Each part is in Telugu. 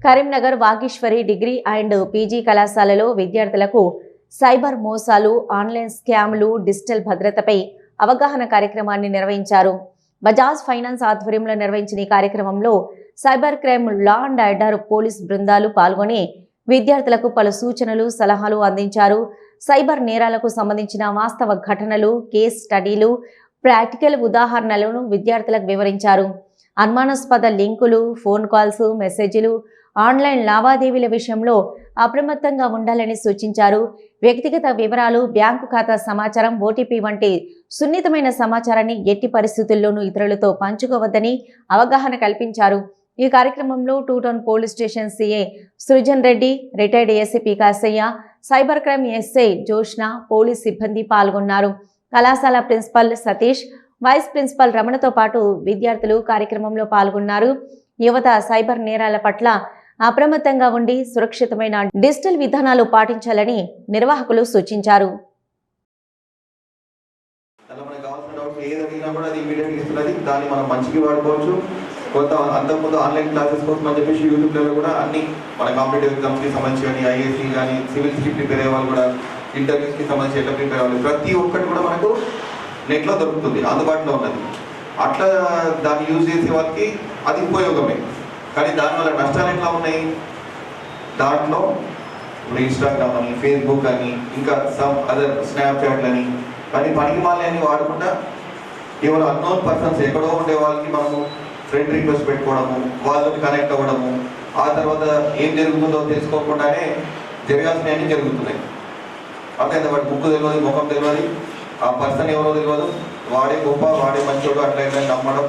Karimnagar Vageshwari degree and PG కళాశాలలో విద్యార్థులకు సైబర్ మోసాలు, ఆన్లైన్ స్కామ్లు, డిజిటల్ భద్రతపై అవగాహన కార్యక్రమాన్ని నిర్వహించారు. బజాజ్ ఫైనాన్స్ ఆధ్వర్యంలో నిర్వహించిన ఈ కార్యక్రమంలో cyber crime, law and order police బృందాలు పాల్గొని విద్యార్థులకు పలు సూచనలు, సలహాలు అందించారు. సైబర్ నేరాలకు సంబంధించిన వాస్తవ ఘటనలు, కేస్ స్టడీలు, ప్రాక్టికల్ ఉదాహరణలను విద్యార్థులకు వివరించారు. అనుమానాస్పద లింకులు, ఫోన్ కాల్స్, మెసేజీలు, ఆన్లైన్ లావాదేవీల విషయంలో అప్రమత్తంగా ఉండాలని సూచించారు. వ్యక్తిగత వివరాలు, బ్యాంకు ఖాతా సమాచారం, ఓటీపీ వంటి సున్నితమైన సమాచారాన్ని ఎట్టి పరిస్థితుల్లోనూ ఇతరులతో పంచుకోవద్దని అవగాహన కల్పించారు. ఈ కార్యక్రమంలో 2 town police station CI Srujan Reddy, retired ACP Kasaiah, cyber crime SI Joshna, police సిబ్బంది పాల్గొన్నారు. కళాశాల ప్రిన్సిపల్ సతీష్, వైస్ ప్రిన్సిపల్ రమణతో పాటు విద్యార్థులు కార్యక్రమంలో పాల్గొన్నారు. యువత సైబర్ నేరాల పట్ల అప్రమత్తంగా ఉండి సురక్షితమైన డిజిటల్ విధానాలు పాటించాలని నిర్వాహకులు సూచించారు. దాన్ని మనం మంచికి వాడుకోవచ్చు. కొంత అంతకుముందు ఆన్లైన్ క్లాసెస్ కోసం అని చెప్పేసి యూట్యూబ్లలో కూడా అన్ని మన కాంపిటేటివ్ ఎగ్జామ్స్కి సంబంధించి కానీ, ఐఏసీ కానీ, సివిల్స్కి ప్రిపేర్ అయ్యే వాళ్ళు కూడా, ఇంటర్వ్యూస్కి సంబంధించి ఎట్లా ప్రిపేర్ అవ్వాలి, ప్రతి ఒక్కటి కూడా మనకు నెట్లో దొరుకుతుంది, అందుబాటులో ఉన్నది. అట్లా దాన్ని యూజ్ చేసే వాళ్ళకి అది ఉపయోగమే. కానీ దానివల్ల నష్టాలు ఎట్లా ఉన్నాయి? దాంట్లో ఇప్పుడు ఇన్స్టాగ్రామ్ అని, ఫేస్బుక్ అని, ఇంకా సమ్ అదర్ స్నాప్చాట్లు అని, కానీ పనికి మాలని వాడకుండా కేవలం అన్నోన్ పర్సన్స్ ఎక్కడో ఉండే వాళ్ళకి మనము ఫ్రెండ్ రిక్వెస్ట్ పెట్టుకోవడము, వాళ్ళకి కనెక్ట్ అవ్వడము, ఆ తర్వాత ఏం జరుగుతుందో తెలుసుకోకుండానే జరగాల్సినవన్నీ జరుగుతున్నాయి. అట్లయితే వాడి ముక్కు తెలియదు, ముఖం తెలియదు, ఆ పర్సన్ ఎవరో తెలియదు, వాడే గొప్ప, వాడే మంచోడు అట్లా ఇట్లా నమ్మడం,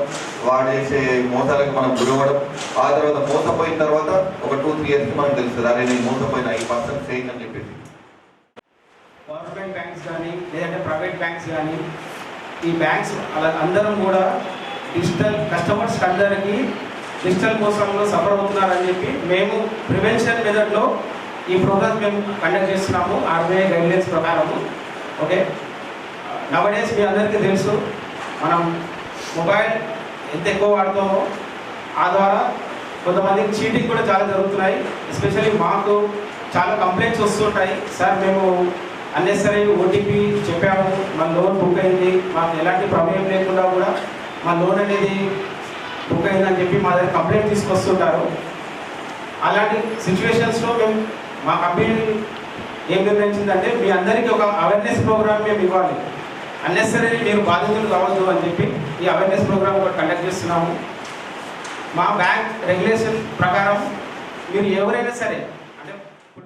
వాడేసే మోసాలకు మనం గురవడం, ఆ తర్వాత మోసపోయిన తర్వాత ఒక 2-3 ఇయర్స్కి మనకు తెలుస్తుంది, అరే నేను మోసపోయినా, ఈ పర్సన్ ఫేక్ అని చెప్పేసి. గవర్నమెంట్ బ్యాంక్స్ కానీ లేదంటే ప్రైవేట్ బ్యాంక్స్ కానీ, ఈ బ్యాంక్స్ అలా అందరం కూడా డిజిటల్ కస్టమర్స్ అందరికీ డిజిటల్ మోసంలో సఫర్ అవుతున్నారని చెప్పి మేము ప్రివెన్షన్ మెథడ్లో ఈ ప్రోగ్రామ్స్ మేము కండక్ట్ చేస్తున్నాము ఆర్బీఐ గైడ్లైన్స్ ప్రకారము. ఓకే, నవడేస్ మీ అందరికీ తెలుసు, మనం మొబైల్ ఎంత ఎక్కువ వాడతామో ఆ ద్వారా కొంతమందికి చీటింగ్ కూడా చాలా జరుగుతున్నాయి. ఎస్పెషల్లీ మాకు చాలా కంప్లైంట్స్ వస్తుంటాయి, సార్ మేము అన్నెసరీ ఓటీపీ చెప్పాము, మా లోన్ బుక్ అయింది, మాకు ఎలాంటి ప్రమేయం లేకుండా కూడా మా లోన్ అనేది బుక్ అయిందని చెప్పి మా దగ్గర కంప్లైంట్ తీసుకొస్తుంటారు. అలాంటి సిచ్యువేషన్స్లో మేము మా కంపెనీ ఏం నిర్ణయించిందంటే మీ అందరికీ ఒక అవేర్నెస్ ప్రోగ్రామ్ మేము ఇవ్వాలి, అన్నెసరీ మీరు బాధితులు కావద్దు అని చెప్పి ఈ అవేర్నెస్ ప్రోగ్రామ్ కూడా కండక్ట్ చేస్తున్నాము. మా బ్యాంక్ రెగ్యులేషన్ ప్రకారం మీరు ఎవరైనా సరే అంటే